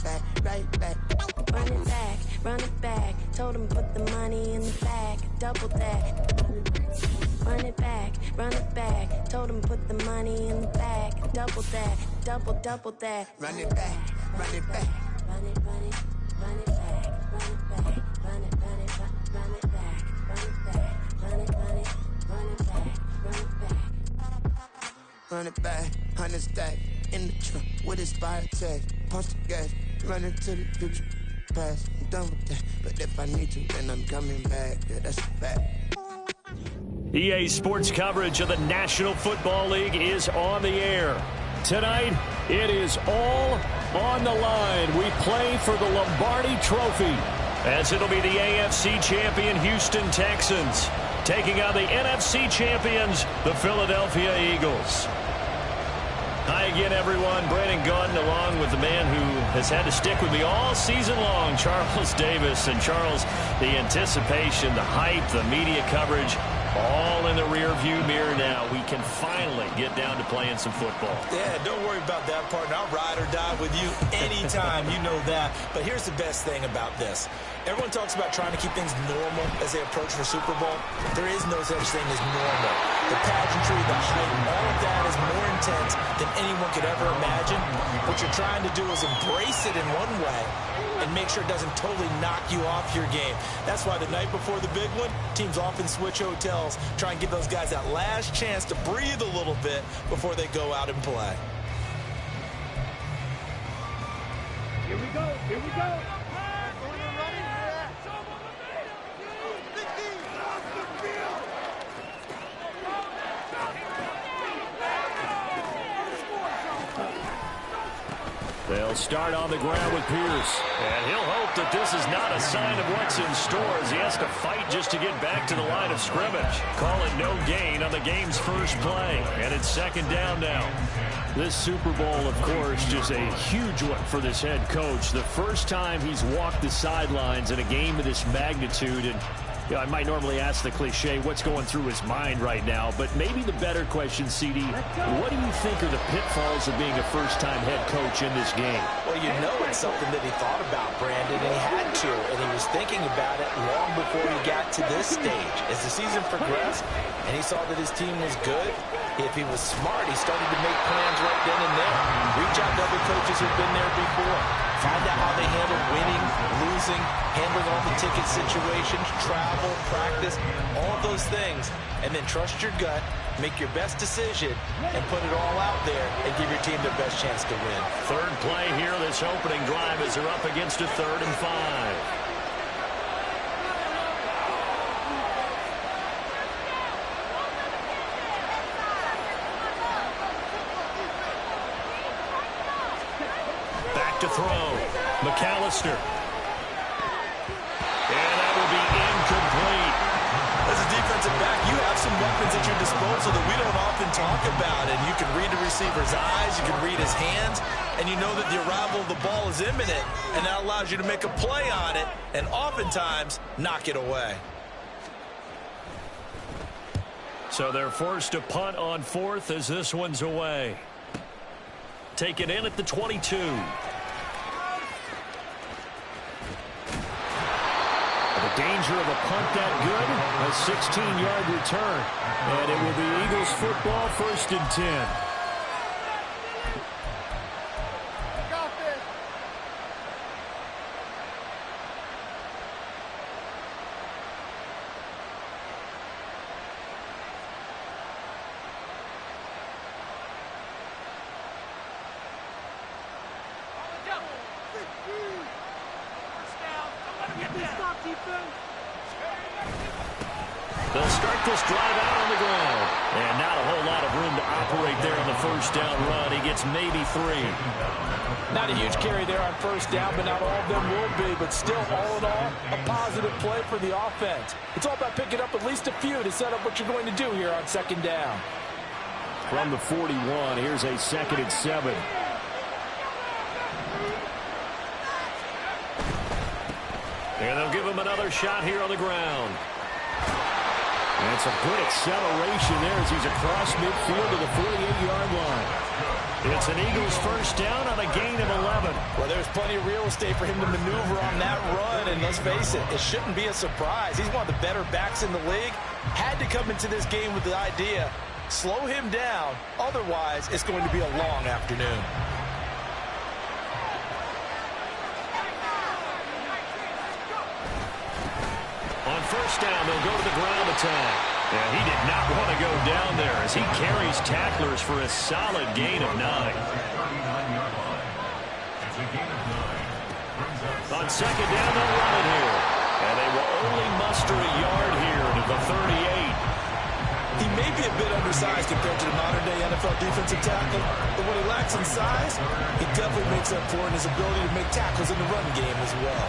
right back, right back. Run it back. Told him put the money in the bag, double that. Run it back. Told him put the money in the bag, double that, double that. Run it back, run it back. Run it back, run it back, run it back, run it back, run it back, run it back. Run it back, 100 stack in the trunk with his fire tag. Punch the gas, running to the future. Past, I'm done with that. But if I need to, then I'm coming back. Yeah, that's a fact. EA Sports coverage of the National Football League is on the air. Tonight, it is all on the line. We play for the Lombardi Trophy, as it'll be the AFC champion Houston Texans taking on the NFC champions, the Philadelphia Eagles. Hi again, everyone. Brandon Gaudin along with the man who has had to stick with me all season long, Charles Davis. And Charles, the anticipation, the hype, the media coverage, all in the rear-view mirror now. We can finally get down to playing some football. Yeah, don't worry about that, partner. I'll ride or die with you anytime. You know that. But here's the best thing about this. Everyone talks about trying to keep things normal as they approach for Super Bowl. There is no such thing as normal. The pageantry, the hype, all of that is more intense than anyone could ever imagine. What you're trying to do is embrace it in one way and make sure it doesn't totally knock you off your game. That's why the night before the big one, teams often switch hotels, try and give those guys that last chance to breathe a little bit before they go out and play. Here we go, here we go. They'll start on the ground with Pierce. And he'll hope that this is not a sign of what's in store as he has to fight just to get back to the line of scrimmage. Call it no gain on the game's first play. And it's second down now. This Super Bowl, of course, just a huge one for this head coach. The first time he's walked the sidelines in a game of this magnitude. And you know, I might normally ask the cliche, what's going through his mind right now? But maybe the better question, CD, what do you think are the pitfalls of being a first-time head coach in this game? Well, you know it's something that he thought about, Brandon, and he had to, and he was thinking about it long before he got to this stage. As the season progressed, and he saw that his team was good, if he was smart, he started to make plans right then and there. Reach out to other coaches who've been there before. Find out how they handle winning, losing, handling all the ticket situations, travel, practice, all of those things. And then trust your gut, make your best decision, and put it all out there and give your team their best chance to win. Third play here, this opening drive as they're up against a 3rd and 5. To throw. McAllister. And that will be incomplete. As a defensive back, you have some weapons at your disposal that we don't often talk about. And you can read the receiver's eyes, you can read his hands, and you know that the arrival of the ball is imminent, and that allows you to make a play on it and oftentimes knock it away. So they're forced to punt on 4th as this one's away. Taken in at the 22. The danger of a punt that good, a 16-yard return. And it will be Eagles football, 1st and 10. They'll start this drive out on the ground. And not a whole lot of room to operate there on the first down run. He gets maybe 3. Not a huge carry there on first down, but not all of them will be. But still, all in all, a positive play for the offense. It's all about picking up at least a few to set up what you're going to do here on 2nd down. From the 41, here's a 2nd and 7. And they'll give him another shot here on the ground. And it's a good acceleration there as he's across midfield to the 48-yard line. It's an Eagles first down on a gain of 11. Well, there's plenty of real estate for him to maneuver on that run, and let's face it, it shouldn't be a surprise. He's one of the better backs in the league. Had to come into this game with the idea, slow him down, otherwise it's going to be a long afternoon. On first down, they'll go to the ground attack. Yeah, he did not want to go down there as he carries tacklers for a solid gain of 9. On second down, they'll run it here. And they will only muster a yard here to the 38. He may be a bit undersized compared to the modern-day NFL defensive tackle, but what he lacks in size, he definitely makes up for in his ability to make tackles in the run game as well.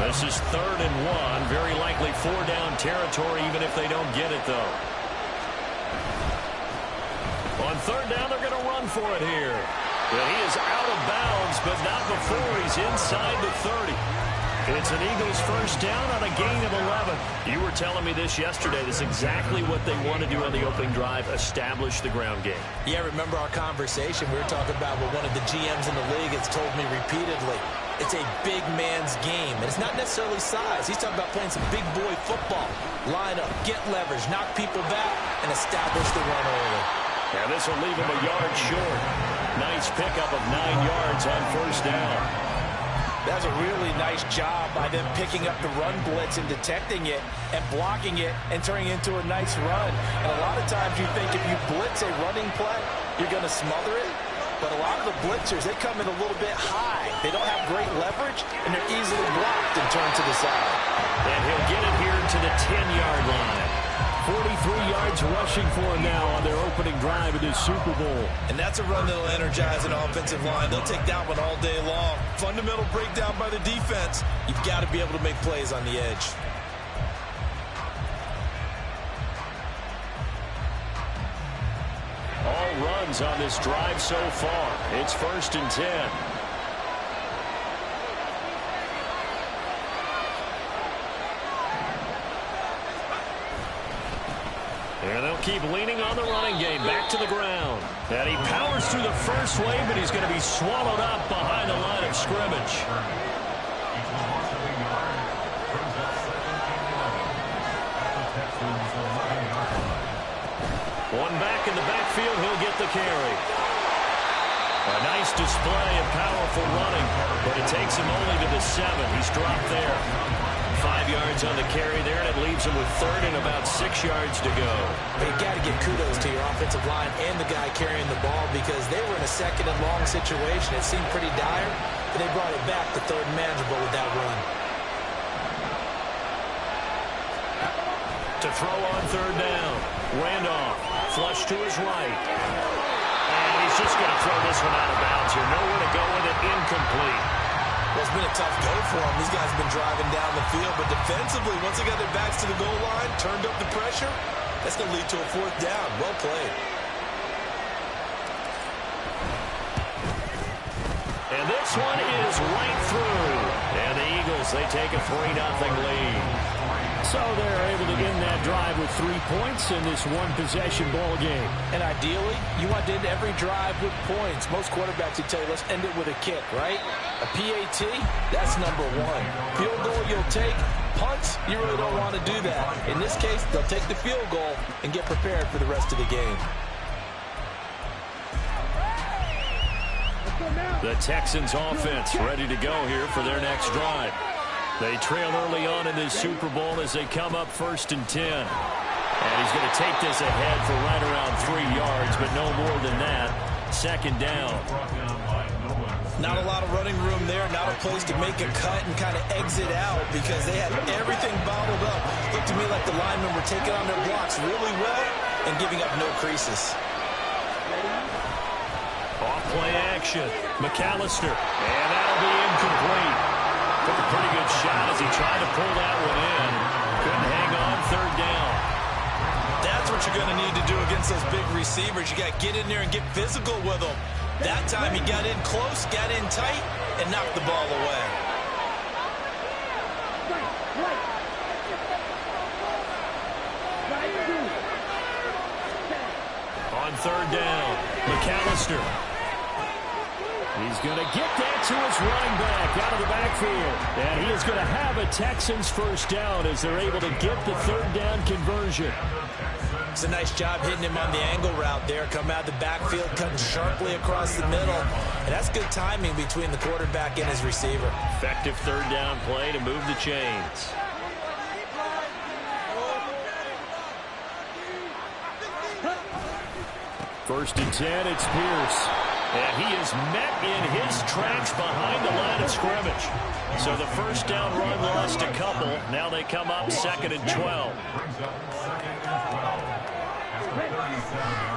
This is 3rd and 1. Very likely 4-down territory, even if they don't get it, though. On 3rd down, they're going to run for it here. But he is out of bounds, but not before he's inside the 30. It's an Eagles first down on a gain of 11. You were telling me this yesterday. This is exactly what they want to do on the opening drive, establish the ground game. Yeah, remember our conversation. We were talking about what one of the GMs in the league has told me repeatedly. It's a big man's game, and it's not necessarily size. He's talking about playing some big boy football. Line up, get leverage, knock people back, and establish the run early. And this will leave him a yard short. Nice pickup of 9 yards on first down. That's a really nice job by them picking up the run blitz and detecting it and blocking it and turning it into a nice run. And a lot of times you think if you blitz a running play, you're going to smother it. But a lot of the blitzers, they come in a little bit high. They don't have great leverage, and they're easily blocked and turned to the side. And he'll get it here to the 10-yard line. 43 yards rushing for him now on their opening drive of this Super Bowl. And that's a run that'll energize an offensive line. They'll take that one all day long. Fundamental breakdown by the defense. You've got to be able to make plays on the edge. All runs on this drive so far. It's 1st and 10. And they'll keep leaning on the running game. Back to the ground. And he powers through the first wave, but he's going to be swallowed up behind the line of scrimmage. One back in the backfield, he'll get the carry. A nice display of powerful running, but it takes him only to the 7. He's dropped there. 5 yards on the carry there, and it leaves him with 3rd and about 6 yards to go. But you got to give kudos to your offensive line and the guy carrying the ball because they were in a 2nd and long situation. It seemed pretty dire, but they brought it back to 3rd and manageable with that run. To throw on 3rd down. Randolph, flush to his right. And he's just going to throw this one out of bounds here. Nowhere to go with it, incomplete. Well, it's been a tough go for them. These guys have been driving down the field, but defensively, once they got their backs to the goal line, turned up the pressure, that's going to lead to a 4th down. Well played. And this one is right through. And the Eagles, they take a 3-0 lead. So they're able to get in that drive with 3 points in this one-possession ball game. And ideally, you want to end every drive with points. Most quarterbacks would tell you, let's end it with a kick, right? A PAT, that's number 1. Field goal you'll take. Punts, you really don't want to do that. In this case, they'll take the field goal and get prepared for the rest of the game. The Texans offense ready to go here for their next drive. They trail early on in this Super Bowl as they come up 1st and 10. And he's going to take this ahead for right around 3 yards, but no more than that. 2nd down. Not a lot of running room there, not a place to make a cut and kind of exit out because they had everything bottled up. Looked to me like the linemen were taking on their blocks really well and giving up no creases. Off-play action. McAllister. And that'll be incomplete. Took a pretty good shot as he tried to pull that one in. Couldn't hang on. 3rd down. That's what you're going to need to do against those big receivers. You got to get in there and get physical with them. That time he got in close, got in tight, and knocked the ball away. On third down, McAllister. He's going to get that to his running back out of the backfield. And he is going to have a Texans first down as they're able to get the third down conversion. It's a nice job hitting him on the angle route there. Come out of the backfield, cutting sharply across the middle. And that's good timing between the quarterback and his receiver. Effective third down play to move the chains. First and 10, it's Pierce. And he is met in his tracks behind the line of scrimmage. So the first down run lost a couple. Now they come up 2nd and 12.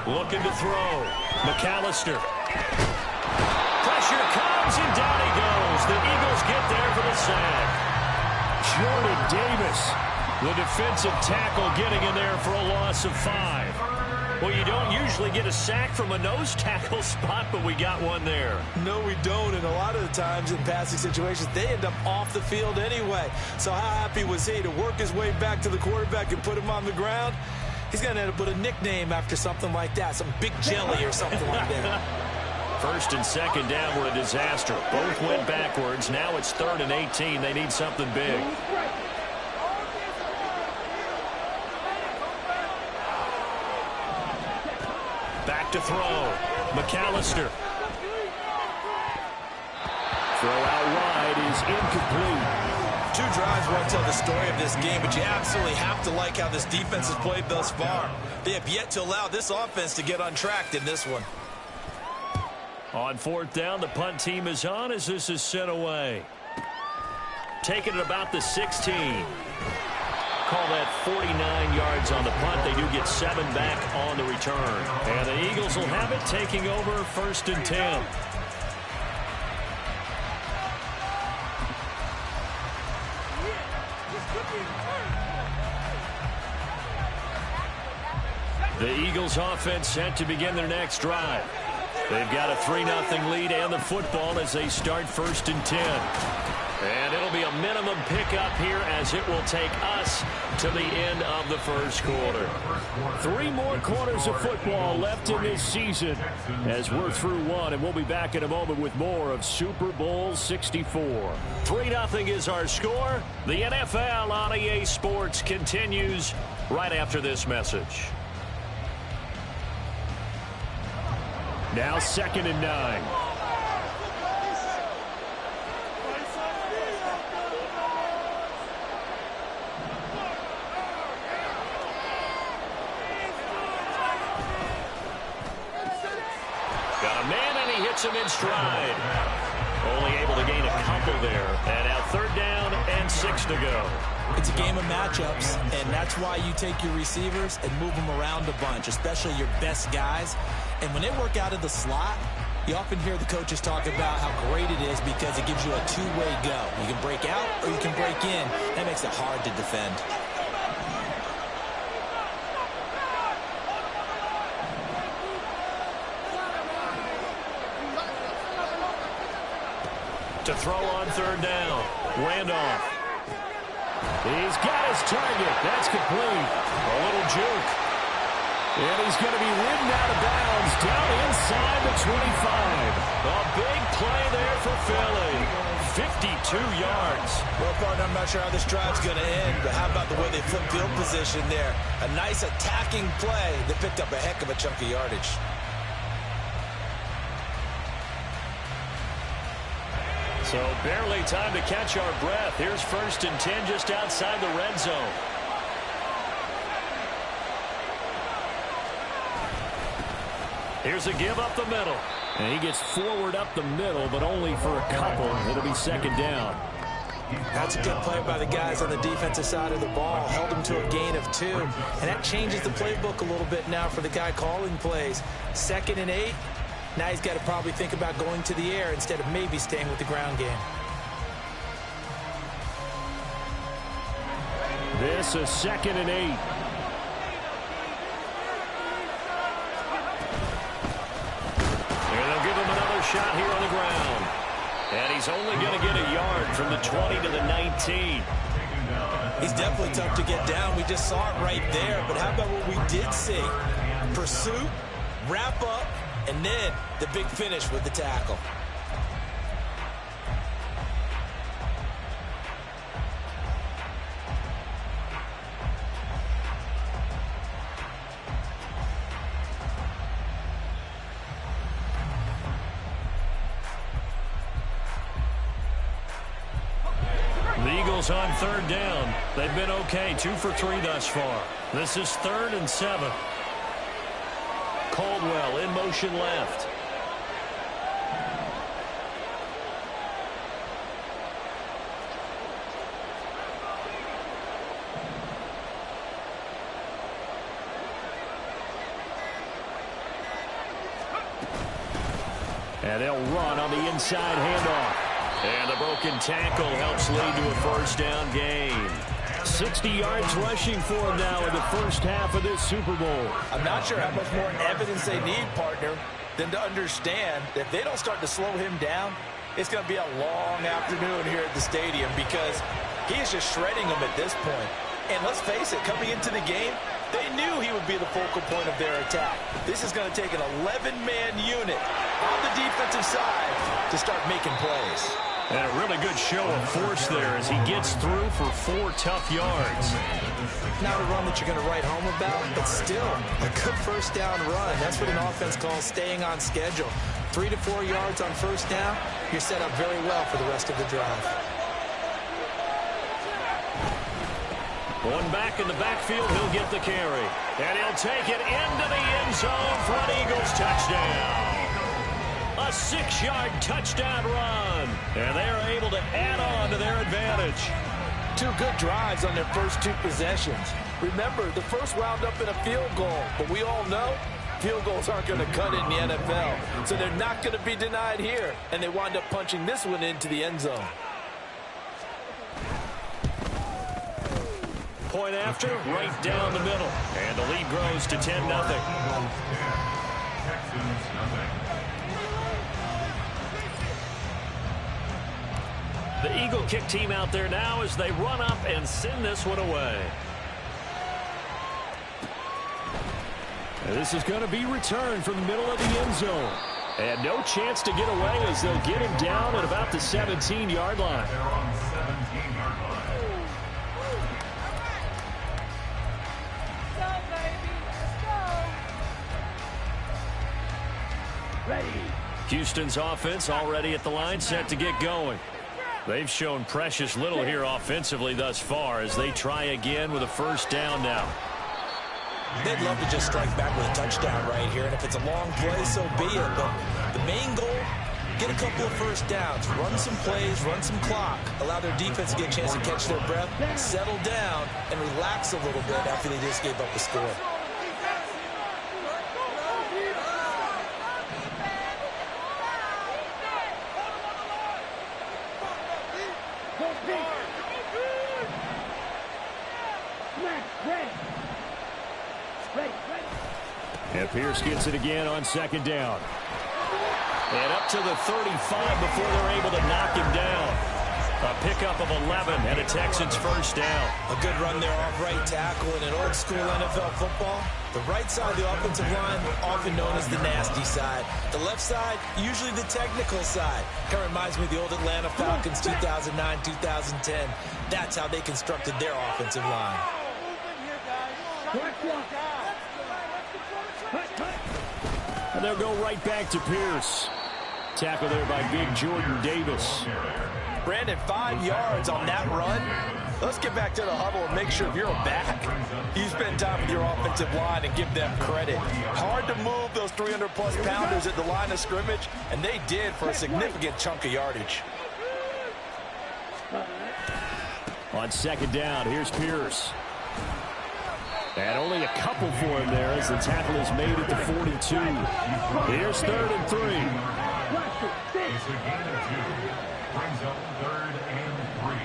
Looking to throw. McAllister. Pressure comes and down he goes. The Eagles get there for the sack. Jordan Davis, the defensive tackle, getting in there for a loss of 5. Well, you don't usually get a sack from a nose tackle spot, but we got one there. No, we don't, and a lot of the times in passing situations, they end up off the field anyway. So how happy was he to work his way back to the quarterback and put him on the ground? He's going to end up with a nickname after something like that, some Big Jelly or something like that. First and second down were a disaster. Both went backwards. Now it's 3rd and 18. They need something big. Back to throw. McAllister. Throw out wide is incomplete. 2 drives won't tell the story of this game, but you absolutely have to like how this defense has played thus far. They have yet to allow this offense to get untracked in this one. On 4th down, the punt team is on as this is sent away. Taking it about the 16. Call that 49 yards on the punt. They do get 7 back on the return. And the Eagles will have it, taking over 1st and 10. The Eagles offense set to begin their next drive. They've got a 3-0 lead and the football as they start 1st and 10. And it'll be a minimum pickup here as it will take us to the end of the first quarter. 3 more quarters of football left in this season as we're through 1, and we'll be back in a moment with more of Super Bowl 64. 3-0 is our score. The NFL on EA Sports continues right after this message. Now 2nd and 9. Got a man, and he hits him in stride. Only able to gain a couple there. And now 3rd down and 6 to go. It's a game of matchups, and that's why you take your receivers and move them around a bunch, especially your best guys. And when they work out of the slot, you often hear the coaches talk about how great it is because it gives you a 2-way go. You can break out or you can break in. That makes it hard to defend. To throw on 3rd down. Randolph. He's got his target. That's complete. A little juke. And he's going to be ridden out of bounds down inside the 25. A big play there for Philly. 52 yards. Well, partner, I'm not sure how this drive's going to end, but how about the way they flip field position there? A nice attacking play that picked up a heck of a chunk of yardage. So barely time to catch our breath. Here's 1st and 10 just outside the red zone. Here's a give up the middle. And he gets forward up the middle, but only for a couple. It'll be 2nd down. That's a good play by the guys on the defensive side of the ball. Held him to a gain of 2. And that changes the playbook a little bit now for the guy calling plays. 2nd and 8. Now he's got to probably think about going to the air instead of maybe staying with the ground game. This is 2nd and 8. Shot here on the ground. And he's only going to get a yard from the 20 to the 19. He's definitely tough to get down. We just saw it right there. But how about what we did see? Pursuit, wrap up, and then the big finish with the tackle. The Eagles on third down. They've been okay, 2 for 3 thus far. This is 3rd and 7. Caldwell in motion left. And they'll run on the inside handoff. And the broken tackle helps lead to a first down gain. 60 yards rushing for him now in the first half of this Super Bowl. I'm not sure how much more evidence they need, partner, than to understand that if they don't start to slow him down, it's going to be a long afternoon here at the stadium because he is just shredding them at this point. And let's face it, coming into the game, they knew he would be the focal point of their attack. This is going to take an 11-man unit on the defensive side to start making plays. And a really good show of force there as he gets through for 4 tough yards. Not a run that you're going to write home about, but still a good first down run. That's what an offense calls staying on schedule. 3 to 4 yards on first down, you're set up very well for the rest of the drive. One back in the backfield, he'll get the carry. And he'll take it into the end zone for an Eagles touchdown. A 6-yard touchdown run. And they are able to add on to their advantage. 2 good drives on their first 2 possessions. Remember, the first wound up in a field goal, but we all know field goals aren't going to cut it in the NFL. So they're not going to be denied here. And they wind up punching this one into the end zone. Point after, right down the middle. And the lead grows to 10-0. The Eagle kick team out there now as they run up and send this one away. And this is going to be returned from the middle of the end zone. And no chance to get away as they'll get him down at about the 17-yard line. Houston's offense already at the line, set to get going. They've shown precious little here offensively thus far as they try again with a first down now. They'd love to just strike back with a touchdown right here, and if it's a long play, so be it. But the main goal, get a couple of first downs, run some plays, run some clock, allow their defense to get a chance to catch their breath, settle down, and relax a little bit after they just gave up a score. And Pierce gets it again on second down. And up to the 35 before they're able to knock him down. A pickup of 11 and a Texans first down. A good run there off right tackle in an old school NFL football. The right side of the offensive line, often known as the nasty side. The left side, usually the technical side. Kind of reminds me of the old Atlanta Falcons 2009, 2010. That's how they constructed their offensive line. And they'll go right back to Pierce. Tackle there by big Jordan Davis. Brandon, 5 yards on that run. Let's get back to the huddle and make sure if you're a back, you spend time with your offensive line and give them credit. Hard to move those 300-plus pounders at the line of scrimmage, and they did for a significant chunk of yardage. On second down, here's Pierce. And only a couple for him there as the tackle is made at the 42. Here's 3rd and 3. It's a gain of 2. Brings up 3rd and 3.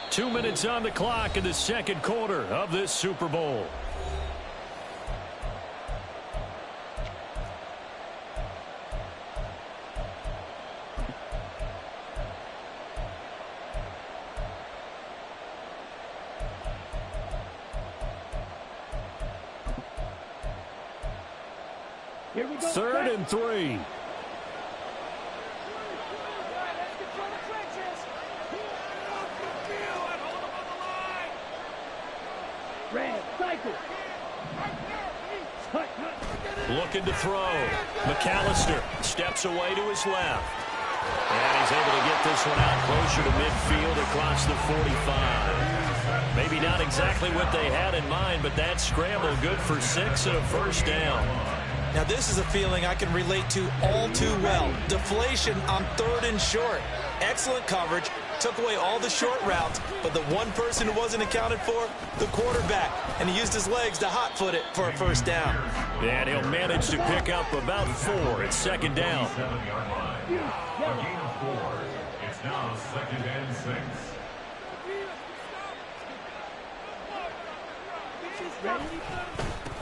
2 minutes on the clock in the second quarter of this Super Bowl. 3rd and 3. Looking to throw. McAllister steps away to his left. And he's able to get this one out closer to midfield across the 45. Maybe not exactly what they had in mind, but that scramble good for 6 and a first down. Now this is a feeling I can relate to all too well. Deflation on 3rd and short. Excellent coverage. Took away all the short routes, but the one person who wasn't accounted for, the quarterback. And he used his legs to hot-foot it for a first down. And he'll manage to pick up about 4 at 2nd down. 7-yard line. A gain of 4. It's now 2nd and 6.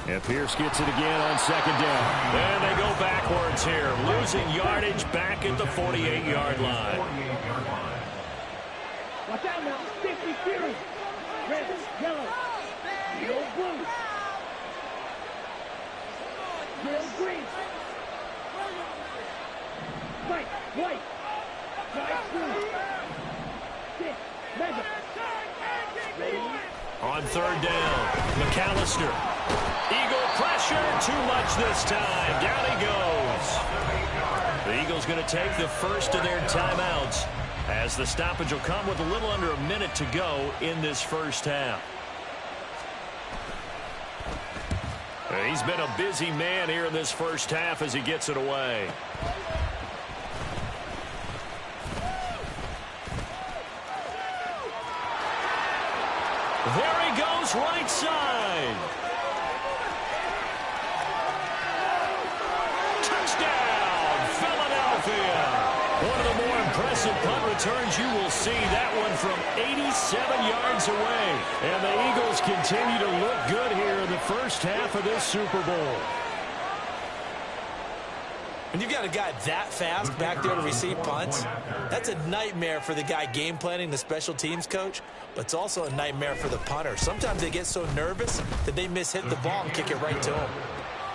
And Pierce gets it again on 2nd down. And they go backwards here, losing yardage back at the 48-yard line. 48-yard line. Watch out now. 50 series. Red, yellow, yellow, blue. Real green. White. White, blue. 6, mega. Ready? On 3rd down, McAllister. Eagle pressure, too much this time. Down he goes. The Eagles going to take the first of their timeouts, as the stoppage will come with a little under a minute to go in this first half. He's been a busy man here in this first half as he gets it away. There he goes, right side. Touchdown, Philadelphia. One of the more impressive punt returns you will see. That one from 87 yards away. And the Eagles continue to look good here in the first half of this Super Bowl. When you've got a guy that fast back there to receive punts, that's a nightmare for the guy game planning, the special teams coach, but it's also a nightmare for the punter. Sometimes they get so nervous that they mishit the ball and kick it right to him.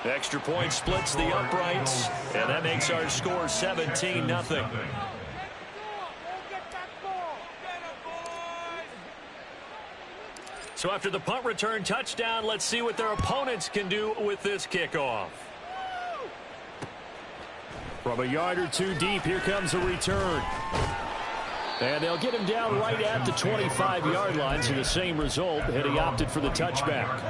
Extra point splits the uprights, and that makes our score 17-0. So after the punt return touchdown, let's see what their opponents can do with this kickoff. From a yard or two deep, here comes a return. And they'll get him down right at the 25-yard line, so the same result, and he opted for the touchback.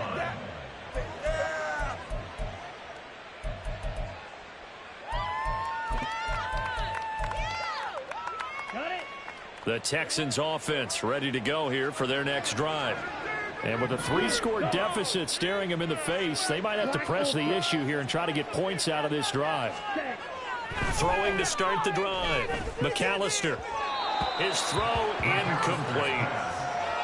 The Texans offense ready to go here for their next drive. And with a 3-score deficit staring them in the face, they might have to press the issue here and try to get points out of this drive. Throwing to start the drive. McAllister. His throw incomplete.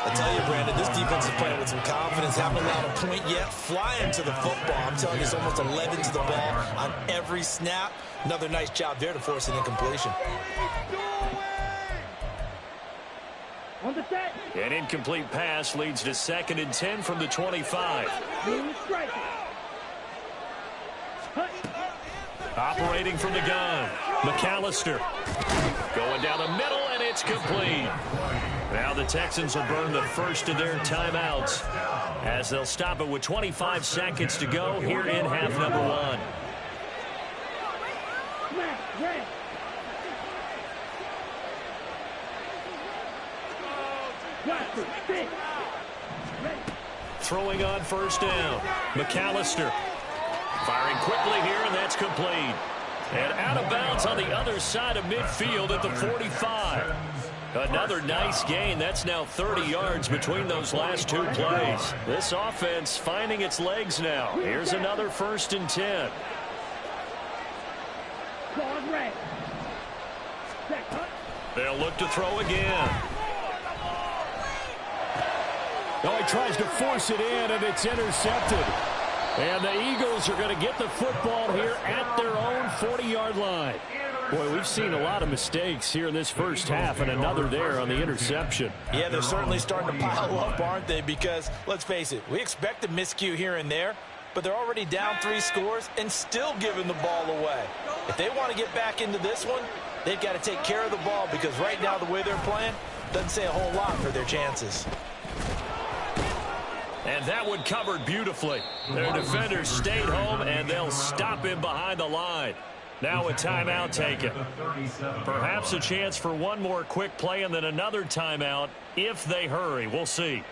I tell you, Brandon, this defense is playing with some confidence. Haven't allowed a point yet. Flying to the football. I'm telling you, it's almost 11 to the ball on every snap. Another nice job there to force an incompletion. An incomplete pass leads to 2nd and 10 from the 25. Operating from the gun. McAllister going down the middle, and it's complete. Now the Texans will burn the first of their timeouts as they'll stop it with 25 seconds to go here in half number 1. Throwing on first down. McAllister firing quickly here, and that's complete. And out of bounds on the other side of midfield at the 45. Another nice gain. That's now 30 yards between those last two plays. This offense finding its legs now. Here's another 1st and 10. They'll look to throw again. Oh, he tries to force it in, and it's intercepted. And the Eagles are going to get the football here at their own 40-yard line. Boy, we've seen a lot of mistakes here in this first half, and another there on the interception. Yeah, they're certainly starting to pile up, aren't they? Because, let's face it, we expect a miscue here and there, but they're already down 3 scores and still giving the ball away. If they want to get back into this one, they've got to take care of the ball because right now the way they're playing doesn't say a whole lot for their chances. And that one covered beautifully. Their defenders stayed home, and they'll stop him behind the line. Now a timeout taken. Perhaps a chance for one more quick play and then another timeout if they hurry. We'll see.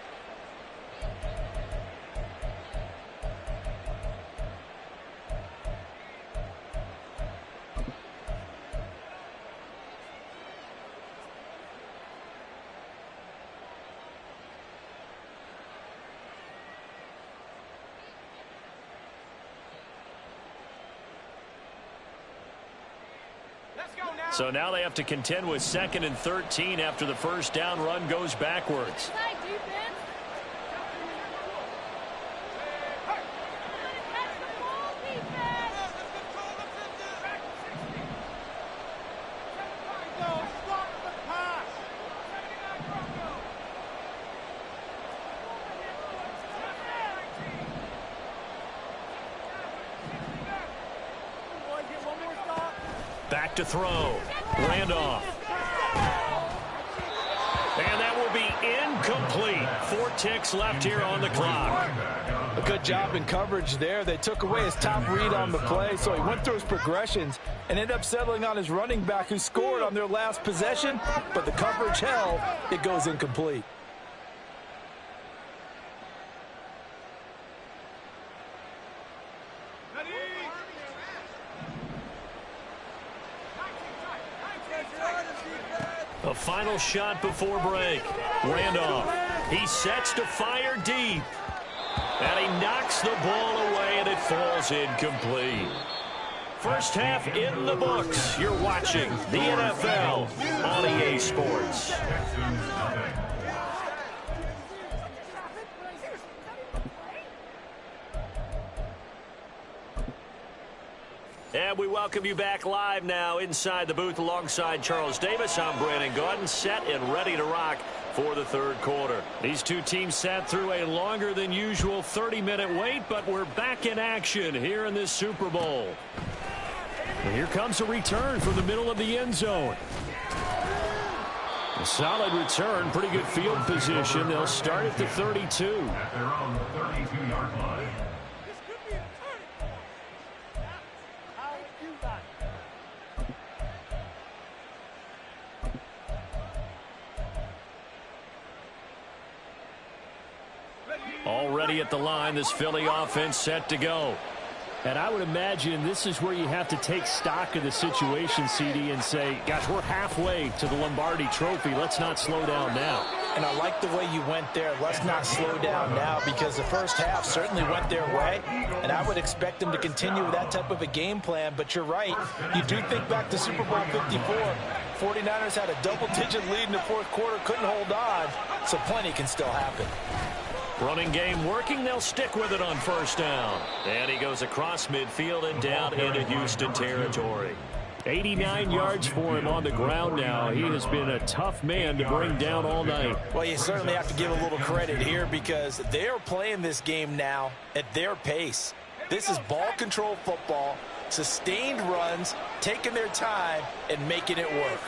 So now they have to contend with 2nd and 13 after the first down run goes backwards. Back to throw. Randolph. And that will be incomplete. 4 ticks left here on the clock. A good job in coverage there. They took away his top read on the play, so he went through his progressions and ended up settling on his running back who scored on their last possession, but the coverage held. It goes incomplete. A final shot before break. Randolph. He sets to fire deep. And he knocks the ball away, and it falls incomplete. First half in the books. You're watching the NFL on EA Sports. And we welcome you back live now inside the booth alongside Charles Davis. I'm Brandon Gaudin, set and ready to rock for the third quarter. These two teams sat through a longer than usual 30-minute wait, but we're back in action here in this Super Bowl. And here comes a return from the middle of the end zone. A solid return, pretty good field position. They'll start at the 32. At their own 32-yard line. Already at the line, this Philly offense set to go. And I would imagine this is where you have to take stock of the situation, CD, and say, gosh, we're halfway to the Lombardi Trophy. Let's not slow down now. And I like the way you went there. Let's not slow down now, because the first half certainly went their way. And I would expect them to continue with that type of a game plan. But you're right. You do think back to Super Bowl 54. 49ers had a double-digit lead in the fourth quarter, couldn't hold on. So plenty can still happen. Running game working. They'll stick with it on first down. And he goes across midfield and down into Houston territory. 89 yards for him on the ground now. He has been a tough man to bring down all night. Well, you certainly have to give a little credit here because they're playing this game now at their pace. This is ball control football, sustained runs, taking their time, and making it work.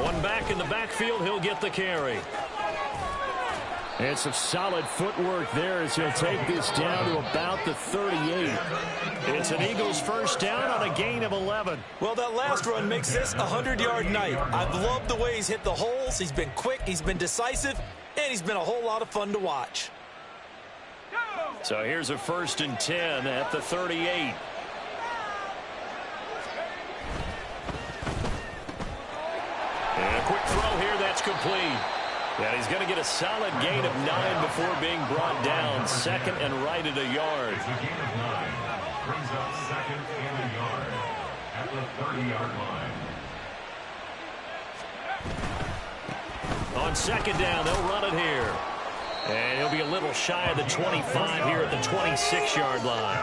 One back in the backfield. He'll get the carry. And some solid footwork there as he'll take this down to about the 38. It's an Eagles first down on a gain of 11. Well, that last run makes this a 100-yard night. I've loved the way he's hit the holes. He's been quick, he's been decisive, and he's been a whole lot of fun to watch. So here's a 1st and 10 at the 38. And a quick throw here, that's complete. And he's going to get a solid gain of 9 before being brought down. 2nd and right at a yard. It's a gain of 9. Brings up 2nd and a yard at the 30-yard line. On 2nd down, they'll run it here. And he'll be a little shy of the 25 here at the 26-yard line.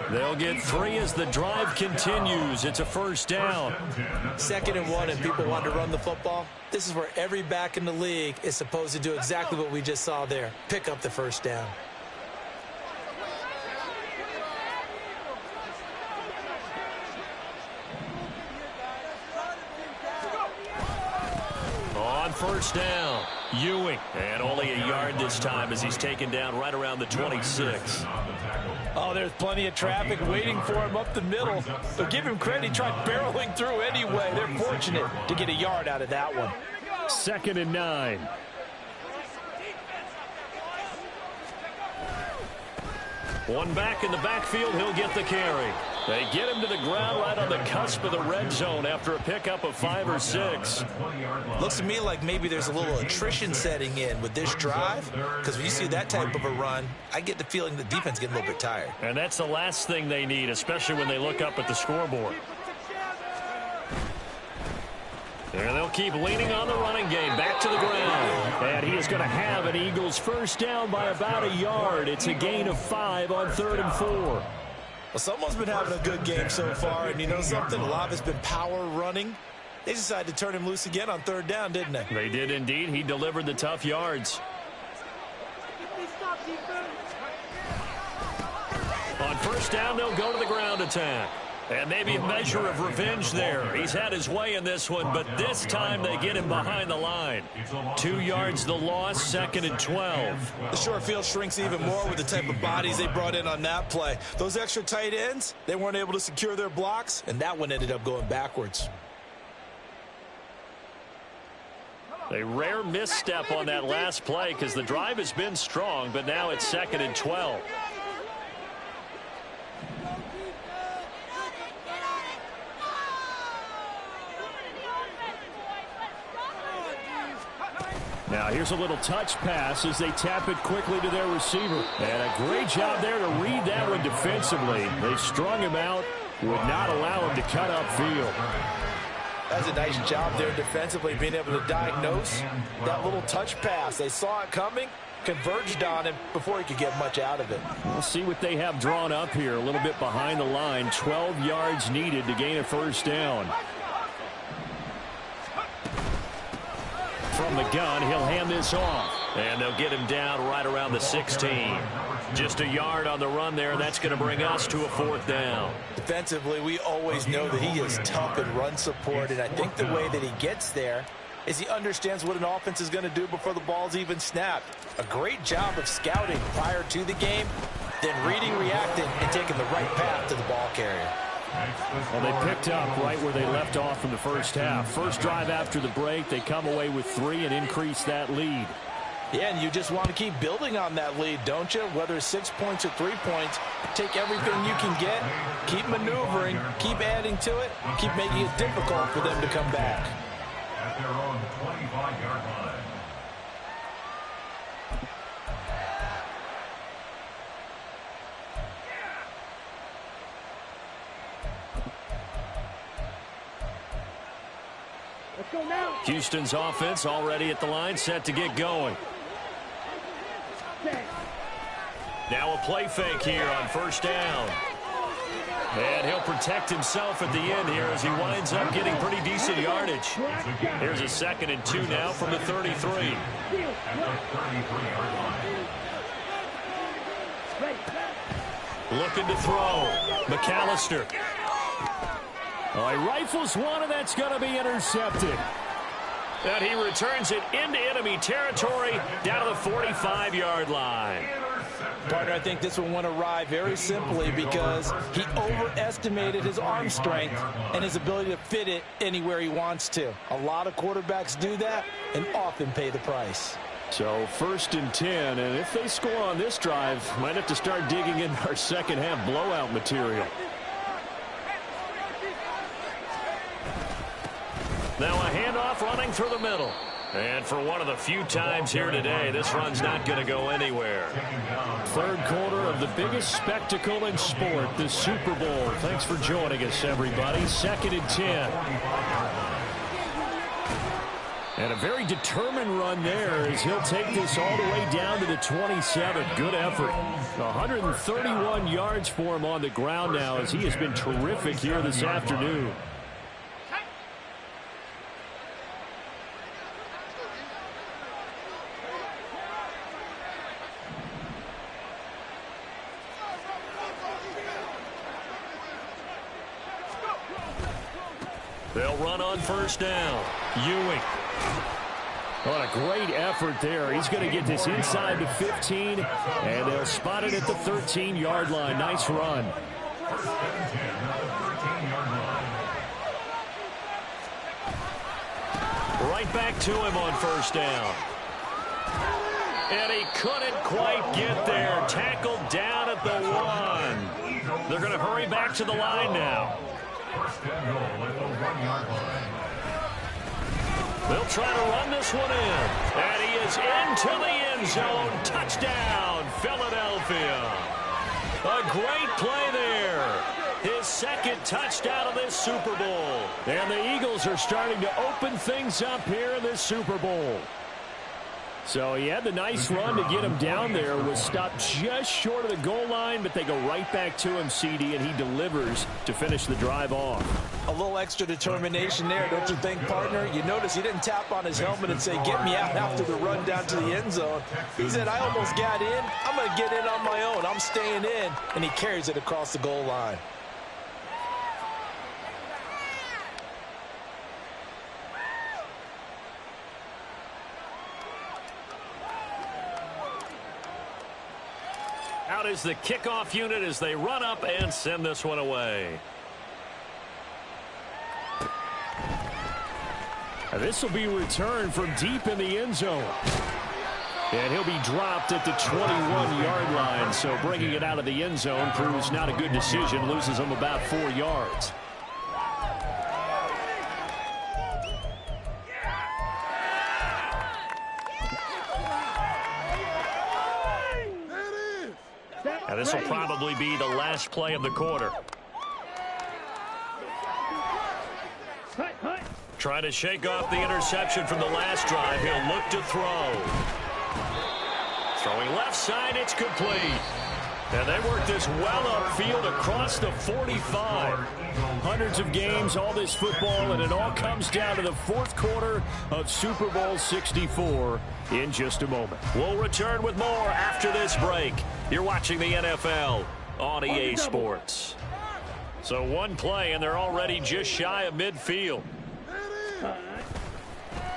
They'll get 3 as the drive continues. It's a first down. 2nd and 1, and people want to run the football. This is where every back in the league is supposed to do exactly what we just saw there. Pick up the first down. first down. Ewing. And only a yard this time as he's taken down right around the 26. Oh, there's plenty of traffic waiting for him up the middle. But give him credit, he tried barreling through anyway. They're fortunate to get a yard out of that one. 2nd and 9. One back in the backfield, he'll get the carry. They get him to the ground right on the cusp of the red zone after a pickup of 5 or 6. Looks to me like maybe there's a little attrition setting in with this drive, because when you see that type of a run, I get the feeling the defense getting a little bit tired. And that's the last thing they need, especially when they look up at the scoreboard. And they'll keep leaning on the running game. Back to the ground. And he is going to have an Eagles first down by about a yard. It's a gain of 5 on 3rd and 4. Well, someone's been having a good game so far, and you know something? A lot of it's been power running. They decided to turn him loose again on 3rd down, didn't they? They did indeed. He delivered the tough yards. On first down, they'll go to the ground attack. And maybe a measure of revenge there. He's had his way in this one, but this time they get him behind the line. 2 yards the loss, 2nd and 12. The short field shrinks even more with the type of bodies they brought in on that play. Those extra tight ends, they weren't able to secure their blocks, and that one ended up going backwards. A rare misstep on that last play because the drive has been strong, but now it's 2nd and 12. Now here's a little touch pass as they tap it quickly to their receiver. And a great job there to read that one defensively. They strung him out, would not allow him to cut upfield. That's a nice job there defensively, being able to diagnose that little touch pass. They saw it coming, converged on him before he could get much out of it. We'll see what they have drawn up here. A little bit behind the line. 12 yards needed to gain a first down. From the gun, he'll hand this off. And they'll get him down right around the 16. Just a yard on the run there, and that's going to bring us to a 4th down. Defensively, we always know that he is tough in run support, and I think the way that he gets there is he understands what an offense is going to do before the ball's even snapped. A great job of scouting prior to the game, then reading, reacting, and taking the right path to the ball carrier. Well, they picked up right where they left off in the first half. First drive after the break, they come away with 3 and increase that lead. Yeah, and you just want to keep building on that lead, don't you? Whether it's 6 points or 3 points, take everything you can get, keep maneuvering, keep adding to it, keep making it difficult for them to come back. At their own 25-yard line. Let's go now. Houston's offense already at the line, set to get going. Now a play fake here on first down. And he'll protect himself at the end here as he winds up getting pretty decent yardage. Here's a 2nd and 2 now from the 33. Looking to throw. McAllister. He rifles one, and that's going to be intercepted. And he returns it into enemy territory down to the 45-yard line. Partner, I think this one went awry very simply because he overestimated his arm strength and his ability to fit it anywhere he wants to. A lot of quarterbacks do that and often pay the price. So 1st and 10, and if they score on this drive, might have to start digging in our second half blowout material. Now a handoff running through the middle. And for one of the few times here today, this run's not going to go anywhere. 3rd quarter of the biggest spectacle in sport, the Super Bowl. Thanks for joining us, everybody. 2nd and 10. And a very determined run there as he'll take this all the way down to the 27. Good effort. 131 yards for him on the ground now as he has been terrific here this afternoon. They'll run on first down. Ewing. What a great effort there. He's going to get this inside the 15, and they'll spot it at the 13-yard line. Nice run. Right back to him on first down. And he couldn't quite get there. Tackled down at the 1. They're going to hurry back to the line now. First and goal at the 1-yard line. They'll try to run this one in. And he is into the end zone. Touchdown, Philadelphia. A great play there. His second touchdown of this Super Bowl. And the Eagles are starting to open things up here in this Super Bowl. So he had the nice run to get him down there. Was stopped just short of the goal line, but they go right back to him, CD, and he delivers to finish the drive off. A little extra determination there, don't you think, partner? You notice he didn't tap on his helmet and say, get me out after the run down to the end zone. He said, I almost got in. I'm going to get in on my own. I'm staying in. And he carries it across the goal line. Out is the kickoff unit as they run up and send this one away. And this will be returned from deep in the end zone. And he'll be dropped at the 21-yard line. So bringing it out of the end zone proves not a good decision. Loses him about 4 yards. And this will probably be the last play of the quarter. Trying to shake off the interception from the last drive. He'll look to throw. Throwing left side, it's complete. And they work this well upfield across the 45. Hundreds of games, all this football, and it all comes down to the fourth quarter of Super Bowl 64 in just a moment. We'll return with more after this break. You're watching the NFL on EA Sports. So one play, and they're already just shy of midfield.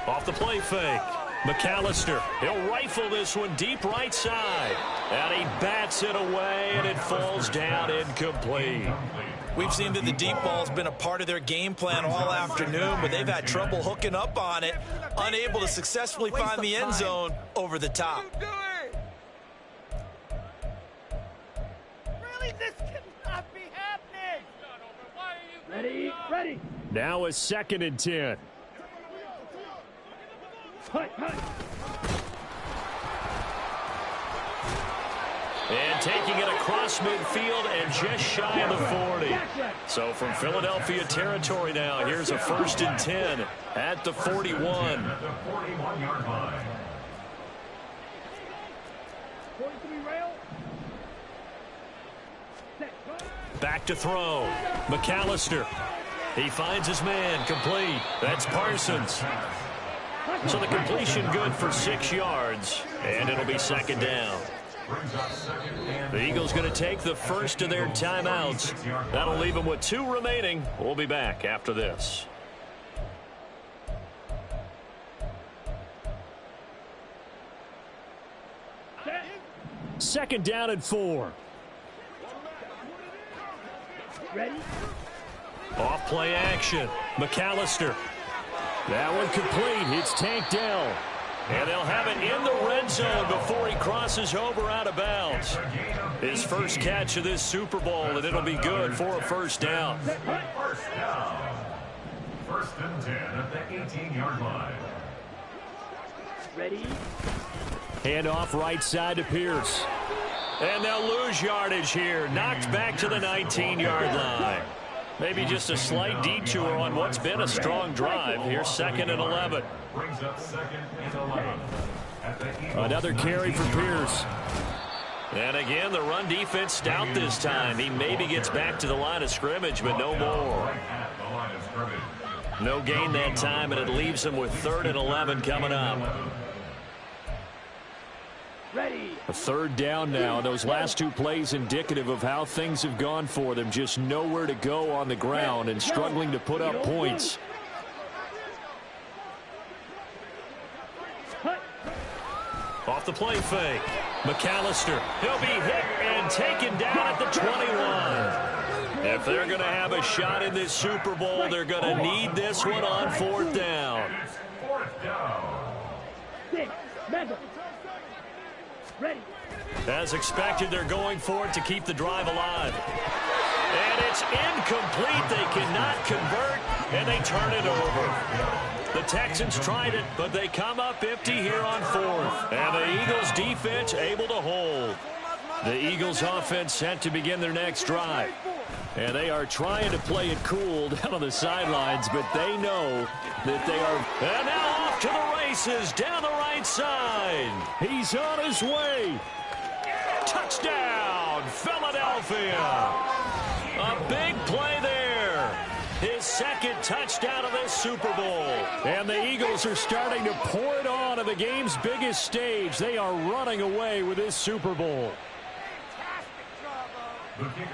Off the play fake. McAllister, he'll rifle this one deep right side. And he bats it away, and it falls down incomplete. We've seen that the deep ball's been a part of their game plan all afternoon, but they've had trouble hooking up on it, unable to successfully find the end zone over the top. Really, this cannot be happening. Ready, ready. Now a 2nd and 10. And taking it across midfield and just shy of the 40. So from Philadelphia territory now, here's a 1st and 10 at the 41. At the 41-yard line. Back to throw. McAllister. He finds his man, complete. That's Parsons. So the completion good for 6 yards, and it'll be 2nd down. The Eagles going to take the first of their timeouts. That'll leave them with 2 remaining. We'll be back after this. Second down and 4. Ready? Off play action. McAllister. That one complete. It's tanked down. And they'll have it in the red zone before he crosses over out of bounds. His first catch of this Super Bowl, and it'll be good for a 1st down. First down. 1st and 10 at the 18-yard line. Ready? Hand off right side to Pierce. And they'll lose yardage here. Knocked back to the 19-yard line. Maybe just a slight detour on what's been a strong drive. Here's 2nd and 11. Brings up 2nd and 11. At the Another carry for Pierce. And again, the run defense stout this time. He maybe gets back to the line of scrimmage, but no more. No gain that time, and it leaves him with 3rd and 11 coming up. Ready. A 3rd down now. Those last 2 plays indicative of how things have gone for them. Just nowhere to go on the ground and struggling to put up points. Off the play fake. McAllister. He'll be hit and taken down at the 21. If they're going to have a shot in this Super Bowl, they're going to need this one on 4th down. Ready. As expected, they're going for it to keep the drive alive. And it's incomplete. They cannot convert, and they turn it over. The Texans tried it, but they come up empty here on 4th. And the Eagles defense able to hold. The Eagles offense set to begin their next drive. And they are trying to play it cool down on the sidelines, but they know that they are. And now off to the races down the right side. He's on his way. Touchdown, Philadelphia. A big play there. His second touchdown of this Super Bowl. And the Eagles are starting to pour it on the game's biggest stage. They are running away with this Super Bowl.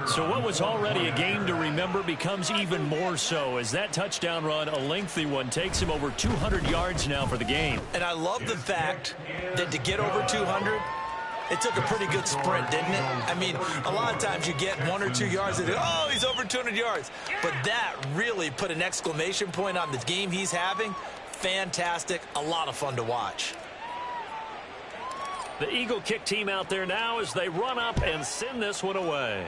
So what was already a game to remember becomes even more so as that touchdown run, a lengthy one, takes him over 200 yards now for the game. And I love the fact that to get over 200, it took a pretty good sprint, didn't it? I mean, a lot of times you get 1 or 2 yards and oh, he's over 200 yards. But that really put an exclamation point on the game he's having. Fantastic. A lot of fun to watch. The Eagle kick team out there now as they run up and send this one away.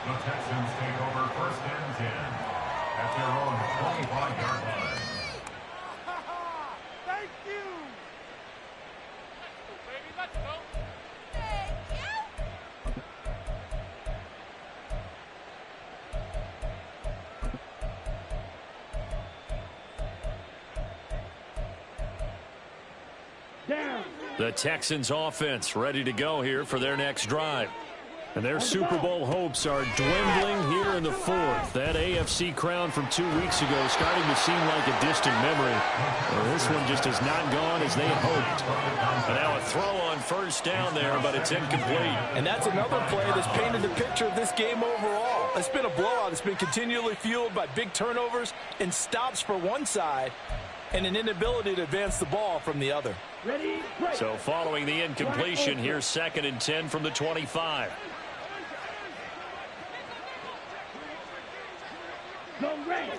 The Texans take over 1st and 10 at their own 25-yard line. Thank you. Baby, let's go. Down. The Texans offense ready to go here for their next drive. And their Super Bowl hopes are dwindling here in the 4th. That AFC crown from 2 weeks ago starting to seem like a distant memory. Well, this one just has not gone as they had hoped. And now a throw on 1st down there, but it's incomplete. And that's another play that's painted the picture of this game overall. It's been a blowout. It's been continually fueled by big turnovers and stops for one side and an inability to advance the ball from the other. Ready, so following the incompletion, here's 2nd and 10 from the 25.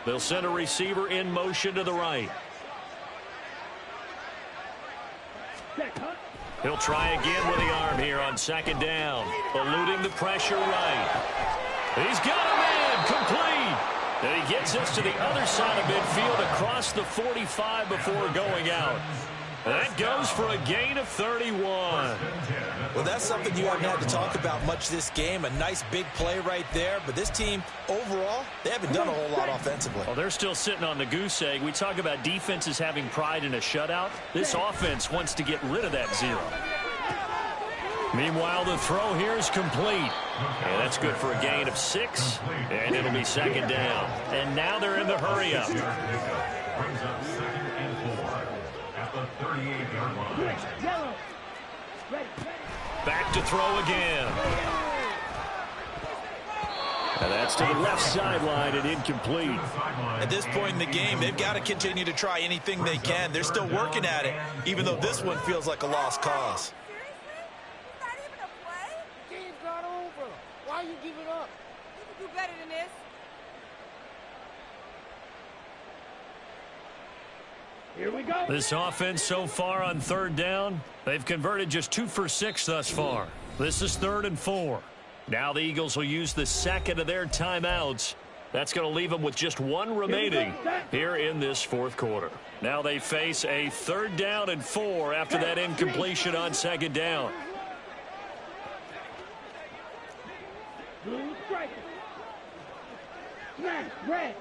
They'll send a receiver in motion to the right. He'll try again with the arm here on 2nd down. Eluding the pressure right. He's got a man complete. And he gets us to the other side of midfield across the 45 before going out. That goes for a gain of 31. Well, that's something you haven't had to talk about much this game. A nice big play right there. But this team, overall, they haven't done a whole lot offensively. Well, they're still sitting on the goose egg. We talk about defenses having pride in a shutout. This offense wants to get rid of that 0. Meanwhile, the throw here is complete. And that's good for a gain of 6. And it'll be 2nd down. And now they're in the hurry-up. Brings up 2nd and 4 at the 38-yard line. Yellow. Ready. Back to throw again. And that's to the left sideline and incomplete. At this point in the game, they've got to continue to try anything they can. They're still working at it, even though this one feels like a lost cause. Why you give it up? You can do better than this. Here we go. This offense so far on 3rd down, they've converted just 2 for 6 thus far. This is 3rd and 4. Now the Eagles will use the 2nd of their timeouts. That's going to leave them with just 1 remaining here in this 4th quarter. Now they face a 3rd down and 4 after that incompletion on 2nd down. Blue striker. Smash, red.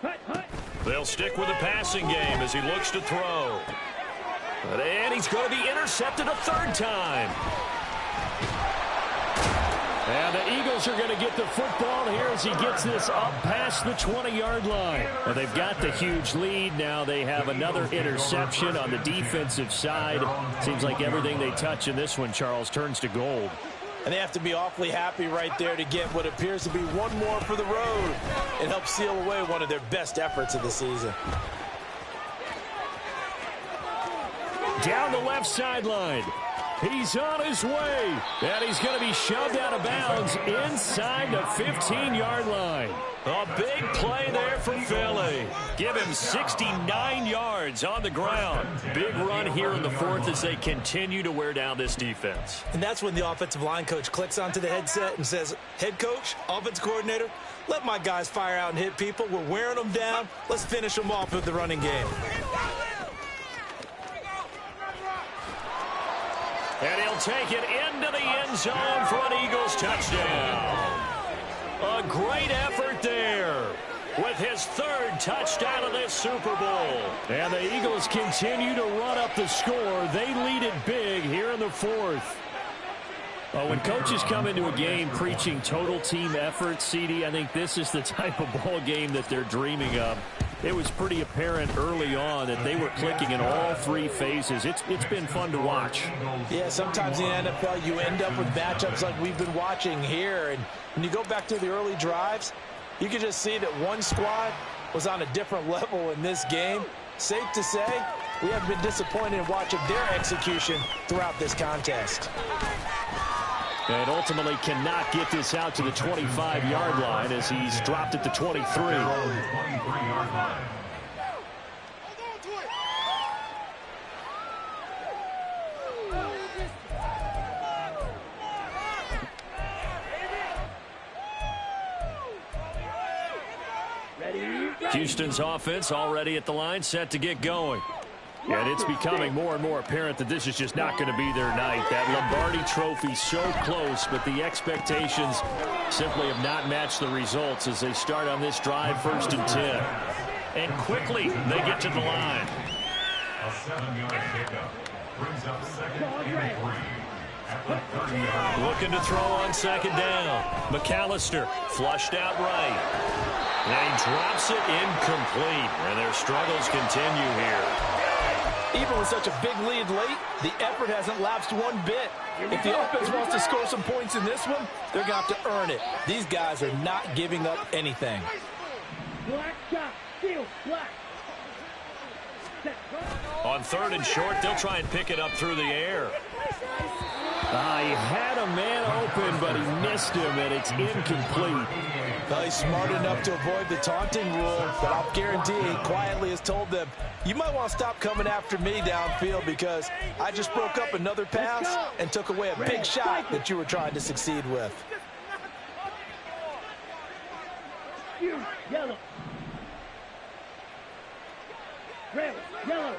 Hut, hut. They'll stick with the passing game as he looks to throw. And he's going to be intercepted a 3rd time. And the Eagles are going to get the football here as he gets this up past the 20-yard line. And they've got the huge lead. Now they have another interception on the defensive side. Seems like everything they touch in this one, Charles, turns to gold. And they have to be awfully happy right there to get what appears to be 1 more for the road. It helps seal away one of their best efforts of the season. down the left sideline. He's on his way, and he's going to be shoved out of bounds inside the 15-yard line. A big play there for Philly. Give him 69 yards on the ground. Big run here in the fourth as they continue to wear down this defense. And that's when the offensive line coach clicks onto the headset and says, head coach, offense coordinator, let my guys fire out and hit people. We're wearing them down. Let's finish them off with the running game. And he'll take it into the end zone for an Eagles touchdown. A great effort there with his third touchdown of this Super Bowl. And the Eagles continue to run up the score. They lead it big here in the fourth. When coaches come into a game preaching total team effort, CD, I think this is the type of ball game that they're dreaming of. It was pretty apparent early on that they were clicking in all three phases. It's been fun to watch. Yeah, sometimes in the NFL you end up with matchups like we've been watching here. And when you go back to the early drives, you can just see that one squad was on a different level in this game. Safe to say, we have been disappointed in watching their execution throughout this contest. And ultimately cannot get this out to the 25-yard line as he's dropped at the 23. Houston's offense already at the line, set to get going. And it's becoming more and more apparent that this is just not going to be their night. That Lombardi trophy so close, but the expectations simply have not matched the results as they start on this drive, 1st and 10. And quickly they get to the line. A 7-yard pickup brings up 2nd and 3 at the 30-yard line. Looking to throw on 2nd down. McAllister flushed out right. And he drops it incomplete. And their struggles continue here. Even with such a big lead late, the effort hasn't lapsed one bit. If the offense wants to score some points in this one, they're going to have to earn it. These guys are not giving up anything. Black shot, steal, black. On 3rd and short, they'll try and pick it up through the air. He had a man open, but he missed him, and it's incomplete. Well, he's smart enough to avoid the taunting rule, but I'll guarantee he quietly has told them, you might want to stop coming after me downfield because I just broke up another pass and took away a big shot that you were trying to succeed with. Yellow. Red, yellow.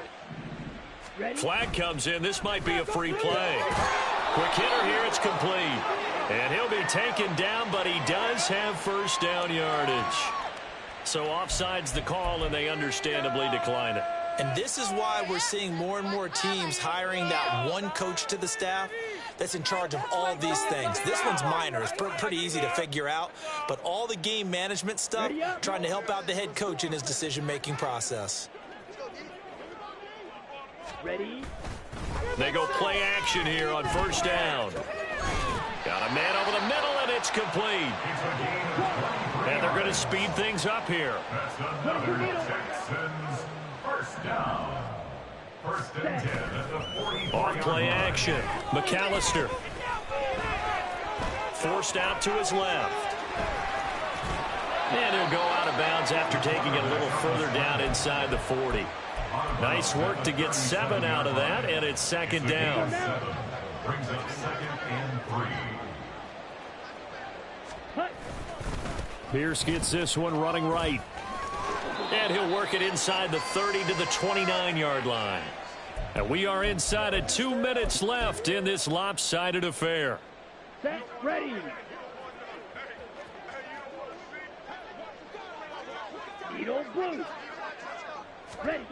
Ready? Flag comes in. This might be a free play. Quick hitter here. It's complete. And he'll be taken down, but he does have 1st down yardage. So offside's the call, and they understandably decline it. And this is why we're seeing more and more teams hiring that one coach to the staff that's in charge of all of these things. This one's minor. It's pretty easy to figure out. But all the game management stuff, trying to help out the head coach in his decision-making process. Ready? They go play action here on 1st down. Got a man over the middle, and it's complete. And they're going to speed things up here. That's another Texans 1st down. 1st and 10 at the 43-yard line. Off play action. McAllister. Forced out to his left. And he'll go out of bounds after taking it a little further down inside the 40. Nice work to get 7 out of that, and it's 2nd down. Brings up 2nd and 3. Pierce gets this one running right. And he'll work it inside the 30 to the 29-yard line. And we are inside of 2 minutes left in this lopsided affair. Set, ready. Eagle blue. Ready.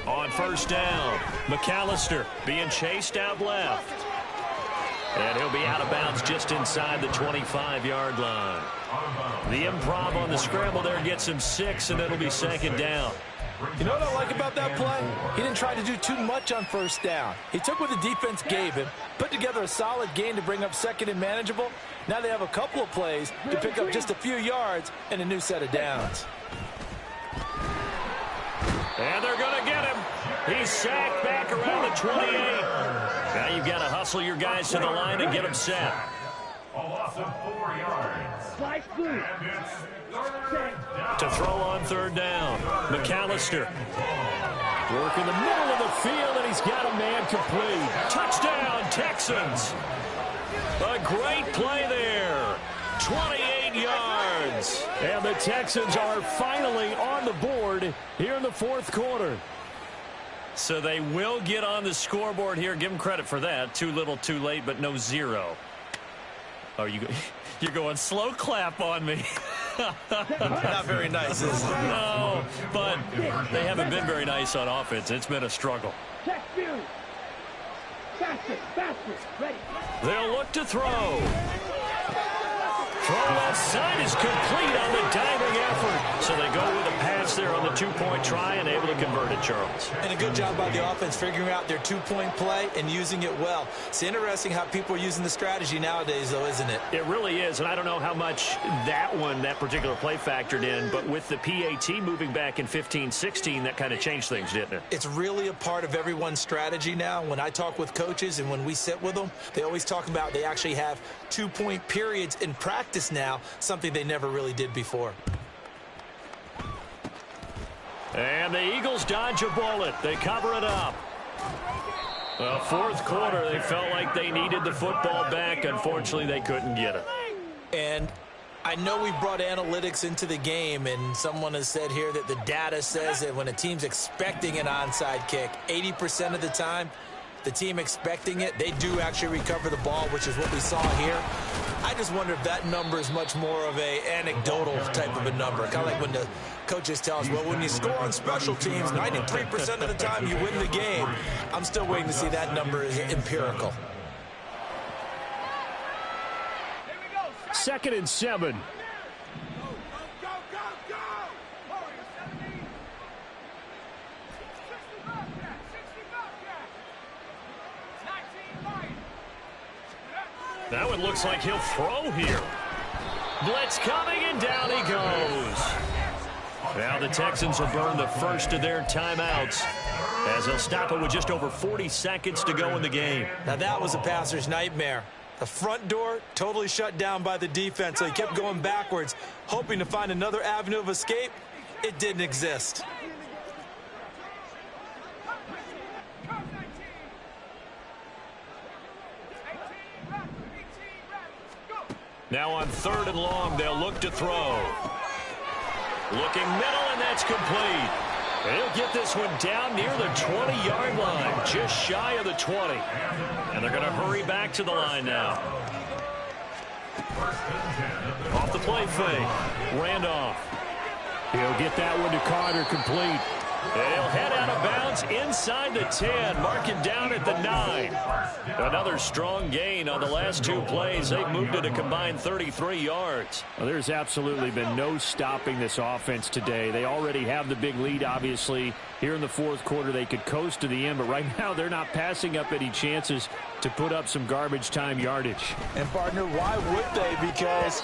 On 1st down, McAllister being chased out left. And he'll be out of bounds just inside the 25-yard line. The improv on the scramble there gets him 6, and it'll be 2nd down. You know what I like about that play? He didn't try to do too much on 1st down. He took what the defense gave him, put together a solid gain to bring up 2nd and manageable. Now they have a couple of plays to pick up just a few yards and a new set of downs. And they're going to get him. He's sacked back around the 28. Now you've got to hustle your guys to the line and get them set. A loss of 4 yards. Slice blue. To throw on third down, McAllister. Working the middle of the field, and he's got a man complete. Touchdown, Texans. A great play there. 28 yards. And the Texans are finally on the board here in the fourth quarter. So they will get on the scoreboard here. Give them credit for that. Too little, too late, but no zero. Oh, you're going slow clap on me. Not very nice, is it? No, but they haven't been very nice on offense. It's been a struggle. Faster, ready. They'll look to throw. Throw left side is complete on the diving effort. So they go with a pass there on the two-point try and able to convert it, Charles. And a good job by the offense figuring out their two-point play and using it well. It's interesting how people are using the strategy nowadays, though, isn't it? It really is, and I don't know how much that particular play factored in, but with the PAT moving back in 15-16, that kind of changed things, didn't it? It's really a part of everyone's strategy now. When I talk with coaches and when we sit with them, they always talk about they actually have two-point periods in practice now, something they never really did before. And the Eagles dodge a bullet. They cover it up. Well, fourth quarter, they felt like they needed the football back. Unfortunately, they couldn't get it. And I know we brought analytics into the game, and someone has said here that the data says that when a team's expecting an onside kick, 80% of the time, the team expecting it, they do actually recover the ball, which is what we saw here. I just wonder if that number is much more of a anecdotal type of a number. Kind of like when the coaches tell us, well, when you score on special teams, 93% of the time you win the game. I'm still waiting to see that number is empirical. 2nd and 7. That one looks like he'll throw here. Blitz coming, and down he goes. Now the Texans will burn the first of their timeouts as they'll stop it with just over 40 seconds to go in the game. Now that was a passer's nightmare. The front door totally shut down by the defense, so he kept going backwards, hoping to find another avenue of escape. It didn't exist. Now on 3rd and long, they'll look to throw. Looking middle, and that's complete. He'll get this one down near the 20-yard line, just shy of the 20. And they're going to hurry back to the line now. Off the play fake. Randolph. He'll get that one to Carter, complete. He'll head out of bounds inside the 10. Mark him down at the 9. Another strong gain on the last 2 plays. They've moved it a combined 33 yards. Well, there's absolutely been no stopping this offense today. They already have the big lead, obviously. Here in the fourth quarter, they could coast to the end, but right now they're not passing up any chances to put up some garbage time yardage. And, partner, why would they? Because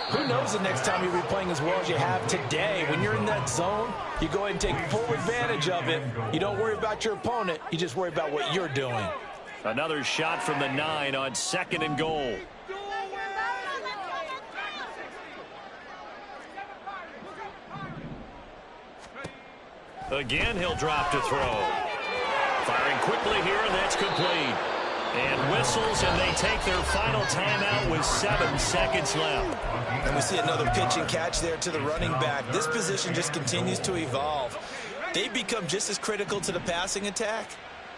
who knows the next time you'll be playing as well as you have today. When you're in that zone, you go ahead and take full advantage of it. You don't worry about your opponent. You just worry about what you're doing. Another shot from the 9 on 2nd and goal. Again, he'll drop to throw. Firing quickly here, and that's complete. And whistles, and they take their final timeout with 7 seconds left. And we see another pitch and catch there to the running back. This position just continues to evolve. They become just as critical to the passing attack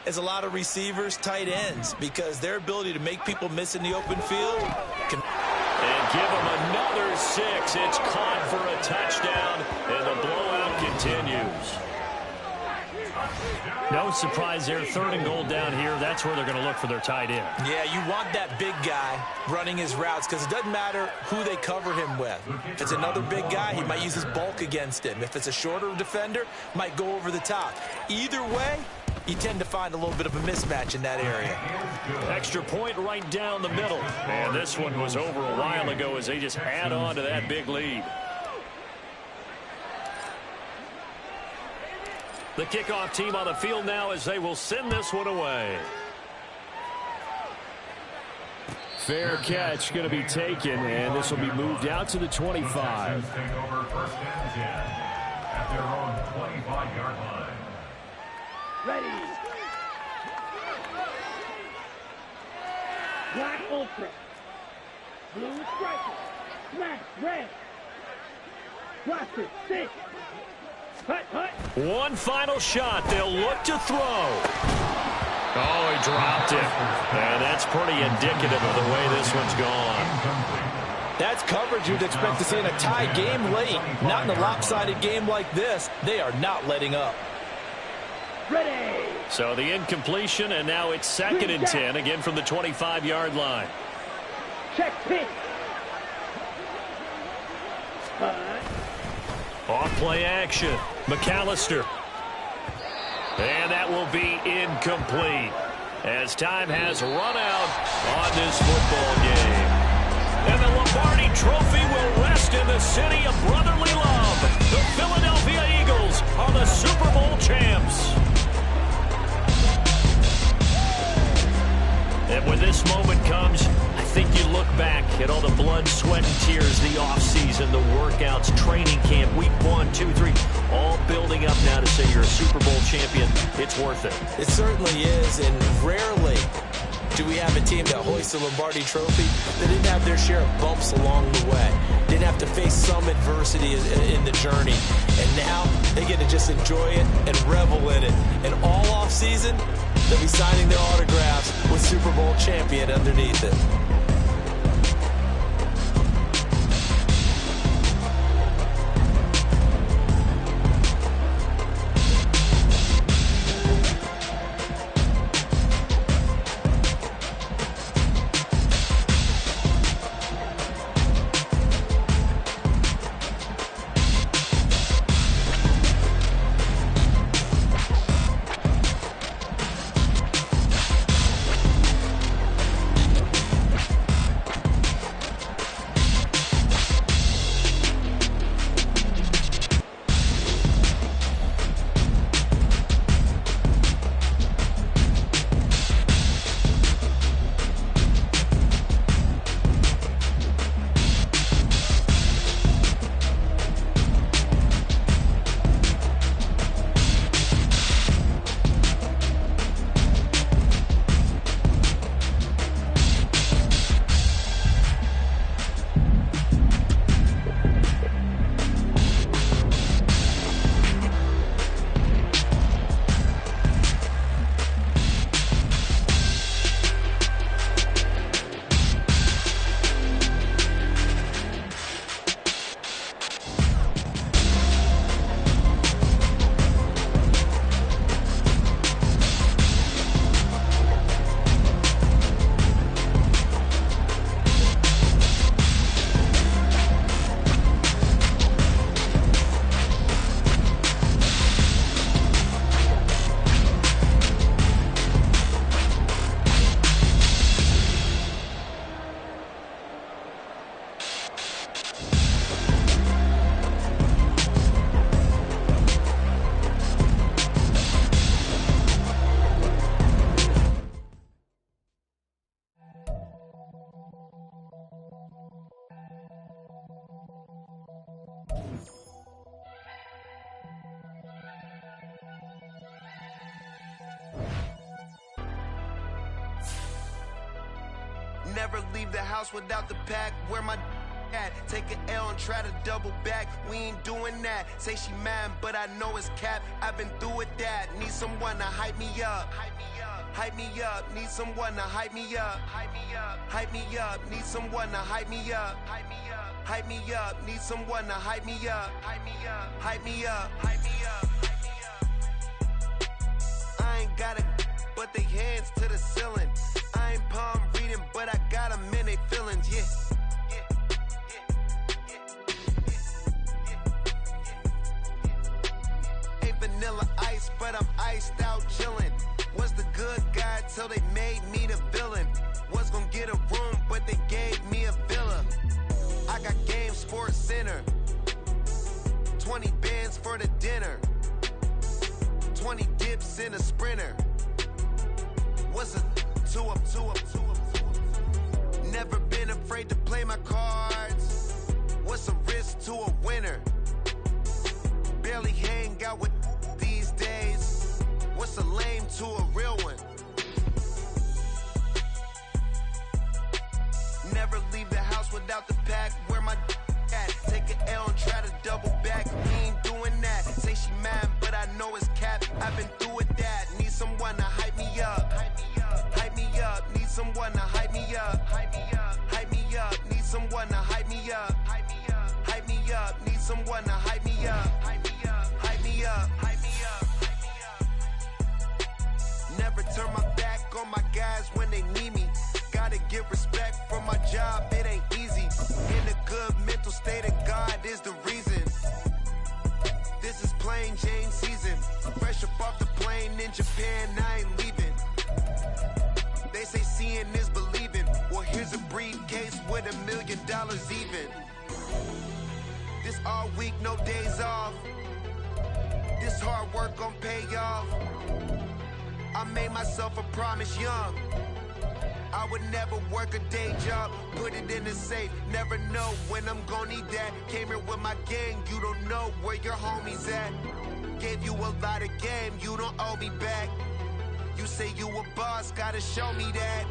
as a lot of receivers, tight ends, because their ability to make people miss in the open field can... And give them another 6. It's caught for a touchdown, and the blowout continues. No surprise there. 3rd and goal down here. That's where they're going to look for their tight end. Yeah, you want that big guy running his routes because it doesn't matter who they cover him with. If it's another big guy, he might use his bulk against him. If it's a shorter defender, might go over the top. Either way, you tend to find a little bit of a mismatch in that area. Extra point right down the middle. And this one was over a while ago as they just add on to that big lead. The kickoff team on the field now as they will send this one away. Fair catch going to be taken, and this will be moved out to the 25. Texans take over first and 10 at their own 25-yard line. Ready. Black ultra. Blue striker. Smash red. Blaster 6. Hut, hut. One final shot. They'll look to throw. Oh, he dropped it. And that's pretty indicative of the way this one's gone. That's coverage you'd expect to see in a tie game late. Not in a lopsided game like this. They are not letting up. Ready. So the incompletion, and now it's 2nd and 10, again from the 25-yard line. Check pitch. Off play action. McAllister. And that will be incomplete as time has run out on this football game. And the Lombardi Trophy will rest in the city of brotherly love. The Philadelphia Eagles are the Super Bowl champs. And when this moment comes, I think you look back at all the blood, sweat, and tears, the offseason, the workouts, training camp, week 1, 2, 3, all building up now to say you're a Super Bowl champion. It's worth it. It certainly is, and rarely do we have a team that hoists the Lombardi Trophy that didn't have their share of bumps along the way, didn't have to face some adversity in the journey, and now they get to just enjoy it and revel in it. And all offseason, they'll be signing their autographs with Super Bowl champion underneath it. Never leave the house without the pack. Where my at? Take an L and try to double back. We ain't doing that. Say she mad, but I know it's cap. I've been through with that. Need someone to hype me up. Hype me up. Hype me up. Need someone to hype me up. Hype me up. Hype me up. Need someone to hype me up. Hype me up. Hype me up. Need someone to hype me up. Hype me up. Hype me up. Hype me up. Hype me up. I ain't got it, but they hands to the ceiling. I ain't palm reading, but I got them in they feelings, yeah. Ain't vanilla ice, but I'm iced out chillin'. Was the good guy till they made me the villain. Was gonna get a room, but they gave me a villa. I got Game Sports Center, 20 bands for the dinner. 20 dips in a sprinter. What's a two-up? Never been afraid to play my cards. What's a risk to a winner? Barely hang out with these days. What's a lame to a real one? Never leave the house without the pack. Where my at? Take an L and try to double back. We ain't doing that. Say she mad, but I know it's cap. I've been through with that. Need someone to hype me up. Hype me up. Need someone to hype me up. Hype me up. Need someone to hype me up. Hype me up. Need someone to hype me up. Hype me up. Never turn my back on my guys when they need me. Gotta give respect for my job, it ain't easy. In a good mental state and God is the reason. This is plain Jane season. Fresh up off the plane in Japan, I ain't leaving. They say seeing is believing. Well, here's a briefcase with $1 million even. This all week, no days off. This hard work gon' pay off. I made myself a promise young. I would never work a day job, put it in the safe. Never know when I'm gon' need that. Came here with my gang, you don't know where your homies at. Gave you a lot of game, you don't owe me back. You say you a boss, gotta show me that.